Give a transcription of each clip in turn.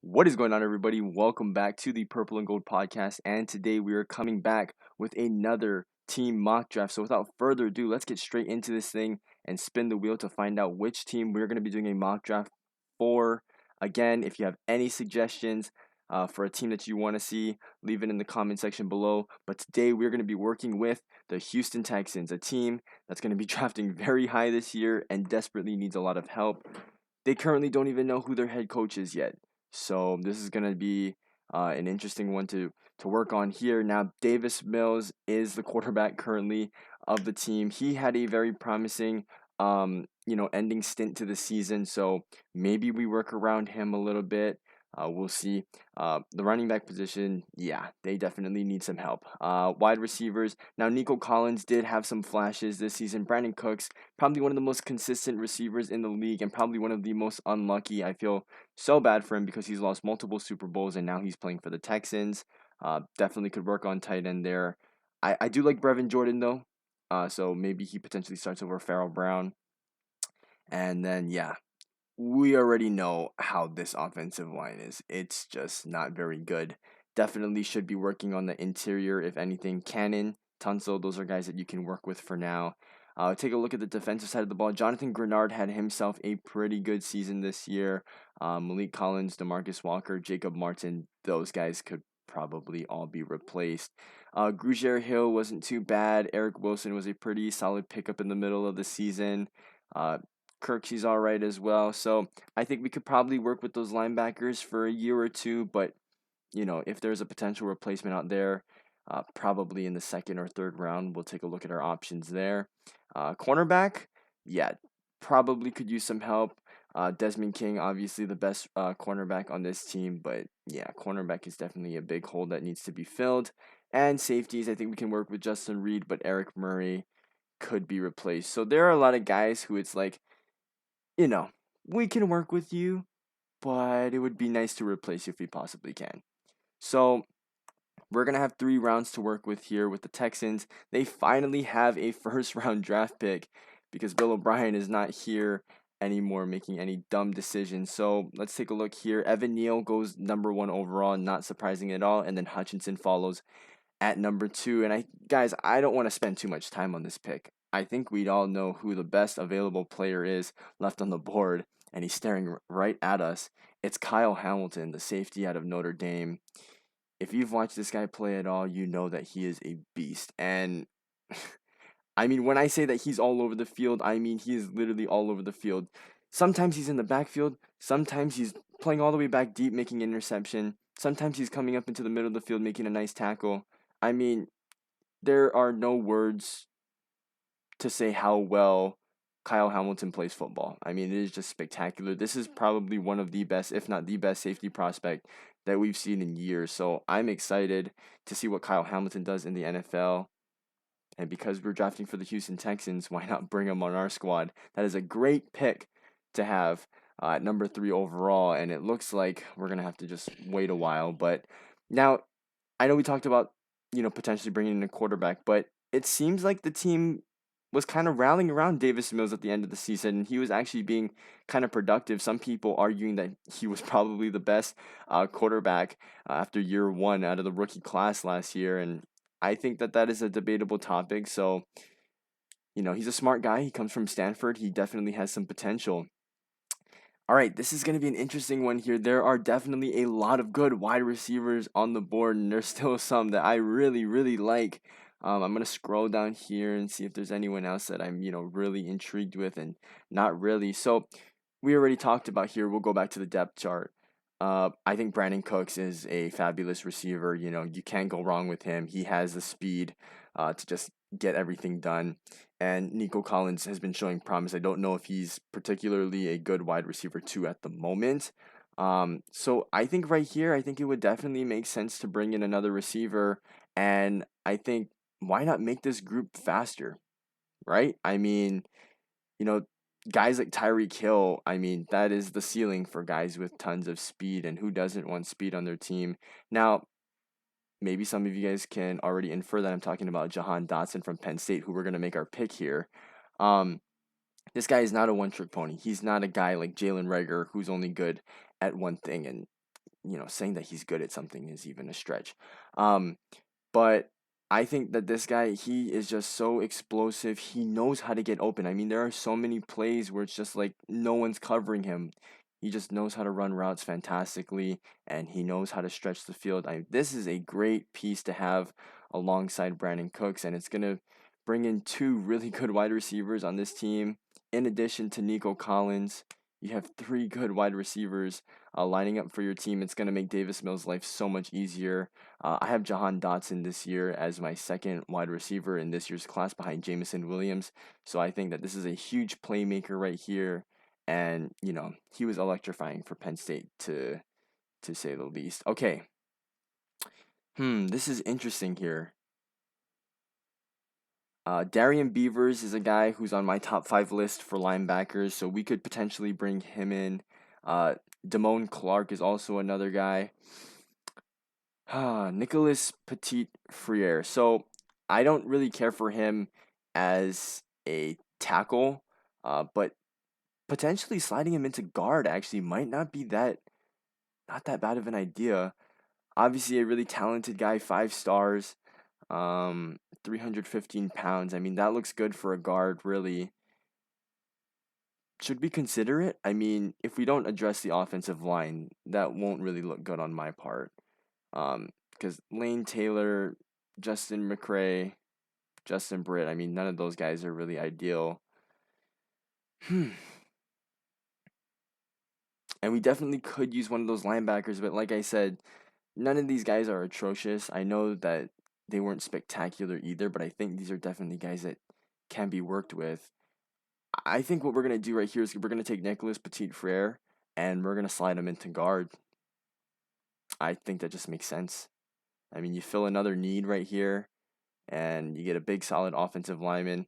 What is going on, everybody? Welcome back to the Purple and Gold podcast. And today we are coming back with another team mock draft. So, without further ado, let's get straight into this thing and spin the wheel to find out which team we're going to be doing a mock draft for. Again, if you have any suggestions for a team that you want to see, leave it in the comment section below. But today we're going to be working with the Houston Texans, a team that's going to be drafting very high this year and desperately needs a lot of help. They currently don't even know who their head coach is yet. So this is going to be an interesting one to work on here. Now, Davis Mills is the quarterback currently of the team. He had a very promising, ending stint to the season. So maybe we work around him a little bit. We'll see. The running back position, yeah, they definitely need some help. Wide receivers. Now, Nico Collins did have some flashes this season. Brandon Cooks, probably one of the most consistent receivers in the league and probably one of the most unlucky. I feel so bad for him because he's lost multiple Super Bowls and now he's playing for the Texans. Definitely could work on tight end there. I do like Brevin Jordan though. So maybe he potentially starts over Farrell Brown. And then, yeah, we already know how this offensive line is. It's just not very good. Definitely should be working on the interior, if anything. Cannon, Tunsil, those are guys that you can work with for now. Take a look at the defensive side of the ball. Jonathan Grenard had himself a pretty good season this year. Malik Collins, DeMarcus Walker, Jacob Martin, those guys could probably all be replaced. Grugier Hill wasn't too bad. Eric Wilson was a pretty solid pickup in the middle of the season. Uh, Kirksey's all right as well. So I think we could probably work with those linebackers for a year or two. But, if there's a potential replacement out there, probably in the second or third round, we'll take a look at our options there. Cornerback, yeah, probably could use some help. Desmond King, obviously the best cornerback on this team. But, yeah, cornerback is definitely a big hole that needs to be filled. And safeties, I think we can work with Justin Reed, but Eric Murray could be replaced. So there are a lot of guys who it's like, you know, we can work with you, but it would be nice to replace you if we possibly can. So we're going to have 3 rounds to work with here with the Texans. They finally have a first round draft pick because Bill O'Brien is not here anymore making any dumb decisions. So let's take a look here. Evan Neal goes number 1 overall, not surprising at all. And then Hutchinson follows at number 2. And I don't want to spend too much time on this pick. I think we'd all know who the best available player is left on the board, and he's staring right at us. It's Kyle Hamilton, the safety out of Notre Dame. If you've watched this guy play at all, you know that he is a beast. And I mean, when I say that he's all over the field, I mean he is literally all over the field. Sometimes he's in the backfield, sometimes he's playing all the way back deep, making an interception. Sometimes he's coming up into the middle of the field, making a nice tackle. I mean, there are no words to say how well Kyle Hamilton plays football. I mean, it is just spectacular. This is probably one of the best, if not the best, safety prospect that we've seen in years. So I'm excited to see what Kyle Hamilton does in the NFL. And because we're drafting for the Houston Texans, why not bring him on our squad? That is a great pick to have at number 3 overall. And it looks like we're going to have to just wait a while. But now, I know we talked about, potentially bringing in a quarterback, but it seems like the team was kind of rallying around Davis Mills at the end of the season. He was actually being kind of productive. Some people arguing that he was probably the best quarterback after year 1 out of the rookie class last year. And I think that is a debatable topic. So, he's a smart guy. He comes from Stanford. He definitely has some potential. All right, this is going to be an interesting one here. There are definitely a lot of good wide receivers on the board, and there's still some that I really, really like. I'm going to scroll down here and see if there's anyone else that I'm, really intrigued with, and not really. So we already talked about here. We'll go back to the depth chart. I think Brandon Cooks is a fabulous receiver. You can't go wrong with him. He has the speed to just get everything done. And Nico Collins has been showing promise. I don't know if he's particularly a good wide receiver too at the moment. So I think right here, I think it would definitely make sense to bring in another receiver. And I think why not make this group faster, right? I mean, you know, guys like Tyreek Hill, I mean, that is the ceiling for guys with tons of speed. And who doesn't want speed on their team? Now, maybe some of you guys can already infer that I'm talking about Jahan Dotson from Penn State, who we're going to make our pick here. Um, this guy is not a one-trick pony. He's not a guy like Jalen Rager who's only good at one thing. And, saying that he's good at something is even a stretch. Um, but I think that this guy, he is just so explosive. He knows how to get open. I mean, there are so many plays where it's just like no one's covering him. He just knows how to run routes fantastically, and he knows how to stretch the field. This is a great piece to have alongside Brandon Cooks, and it's gonna bring in two really good wide receivers on this team. In addition to Nico Collins, you have three good wide receivers lining up for your team. It's gonna make Davis Mills' life so much easier. I have Jahan Dotson this year as my second wide receiver in this year's class behind Jamison Williams. So I think that this is a huge playmaker right here. And, he was electrifying for Penn State to say the least. Okay. This is interesting here. Darian Beavers is a guy who's on my top 5 list for linebackers, so we could potentially bring him in. Uh, Damone Clark is also another guy. Nicholas Petit Friere. So I don't really care for him as a tackle, but potentially sliding him into guard actually might not that bad of an idea. Obviously, a really talented guy, 5 stars, 315 pounds. I mean, that looks good for a guard, really. Should we consider it? I mean, if we don't address the offensive line, that won't really look good on my part. Because Lane Taylor, Justin McCray, Justin Britt, I mean, none of those guys are really ideal. And we definitely could use one of those linebackers, but like I said, none of these guys are atrocious. I know that they weren't spectacular either, but I think these are definitely guys that can be worked with. I think what we're going to do right here is we're going to take Nicholas Petit Frere and we're going to slide him into guard. I think that just makes sense. I mean, you fill another need right here and you get a big, solid offensive lineman.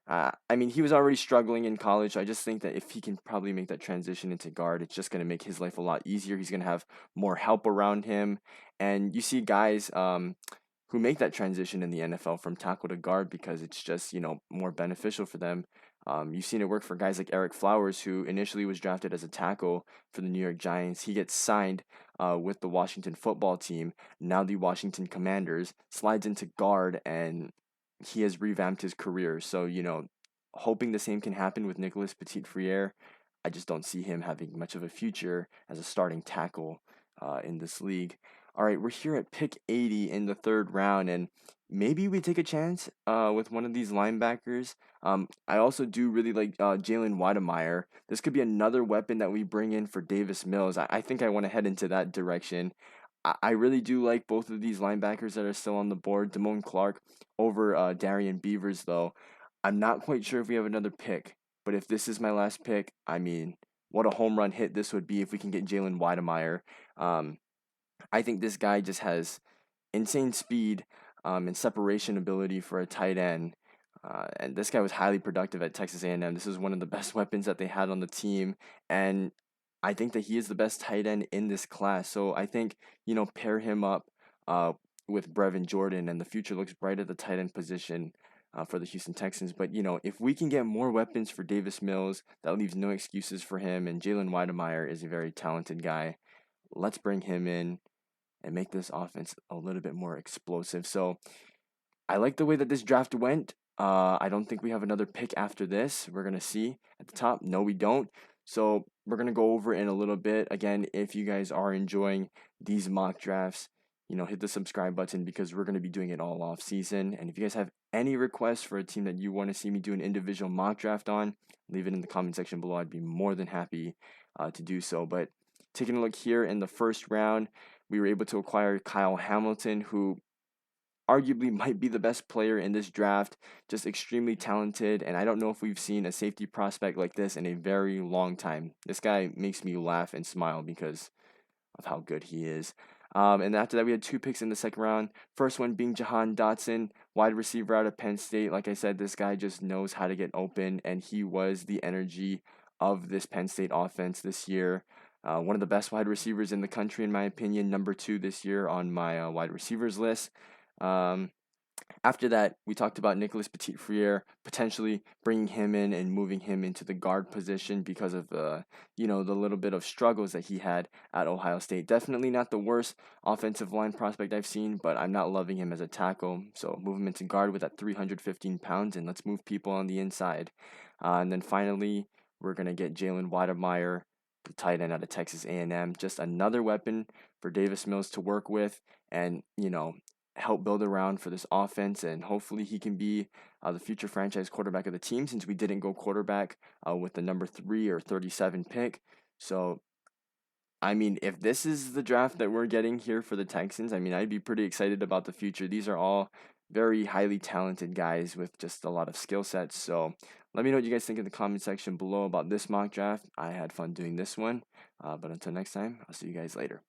I mean, he was already struggling in college. I just think that if he can probably make that transition into guard, it's just going to make his life a lot easier. He's going to have more help around him. And you see guys who make that transition in the NFL from tackle to guard because it's just, more beneficial for them. You've seen it work for guys like Eric Flowers, who initially was drafted as a tackle for the New York Giants. He gets signed with the Washington football team, now the Washington Commanders, slides into guard, and he has revamped his career. So, hoping the same can happen with Nicholas Petit Friere. I just don't see him having much of a future as a starting tackle in this league. All right, we're here at pick 80 in the third round, and maybe we take a chance with one of these linebackers. I also do really like Jalen Weidemeyer. This could be another weapon that we bring in for Davis Mills. I think I want to head into that direction. I really do like both of these linebackers that are still on the board. Damone Clark over Darian Beavers, though. I'm not quite sure if we have another pick, but if this is my last pick, I mean, what a home run hit this would be if we can get Jalen Weidemeyer. Um, I think this guy just has insane speed and separation ability for a tight end. And this guy was highly productive at Texas A&M. This is one of the best weapons that they had on the team, and I think that he is the best tight end in this class. So I think pair him up uh, with Brevin Jordan, and the future looks bright at the tight end position. For the Houston Texans, but if we can get more weapons for Davis Mills, that leaves no excuses for him. And Jalen Weidemeyer is a very talented guy. Let's bring him in and make this offense a little bit more explosive. So I like the way that this draft went. I don't think we have another pick after this. We're gonna see at the top. No, we don't. So we're gonna go over in a little bit. Again, if you guys are enjoying these mock drafts, hit the subscribe button because we're gonna be doing it all off season. And if you guys have any requests for a team that you want to see me do an individual mock draft on, leave it in the comment section below. I'd be more than happy to do so. But taking a look here in the first round, we were able to acquire Kyle Hamilton, who arguably might be the best player in this draft, just extremely talented. And I don't know if we've seen a safety prospect like this in a very long time. This guy makes me laugh and smile because of how good he is. And after that, we had two picks in the second round. First one being Jahan Dotson, wide receiver out of Penn State. Like I said, this guy just knows how to get open, and he was the energy of this Penn State offense this year. One of the best wide receivers in the country, in my opinion. Number 2 this year on my wide receivers list. Um, After that, we talked about Nicholas Petit-Frere, potentially bringing him in and moving him into the guard position because of the little bit of struggles that he had at Ohio State. Definitely not the worst offensive line prospect I've seen, but I'm not loving him as a tackle. So move him into guard with that 315 pounds, and let's move people on the inside. And then finally, we're gonna get Jalen Wydermyer, the tight end out of Texas A&M, just another weapon for Davis Mills to work with, and help build around for this offense, and hopefully he can be the future franchise quarterback of the team, since we didn't go quarterback with the number 3 or 37 pick. So I mean, if this is the draft that we're getting here for the Texans, I mean, I'd be pretty excited about the future. These are all very highly talented guys with just a lot of skill sets. So let me know what you guys think in the comment section below about this mock draft. I had fun doing this one. But until next time, I'll see you guys later.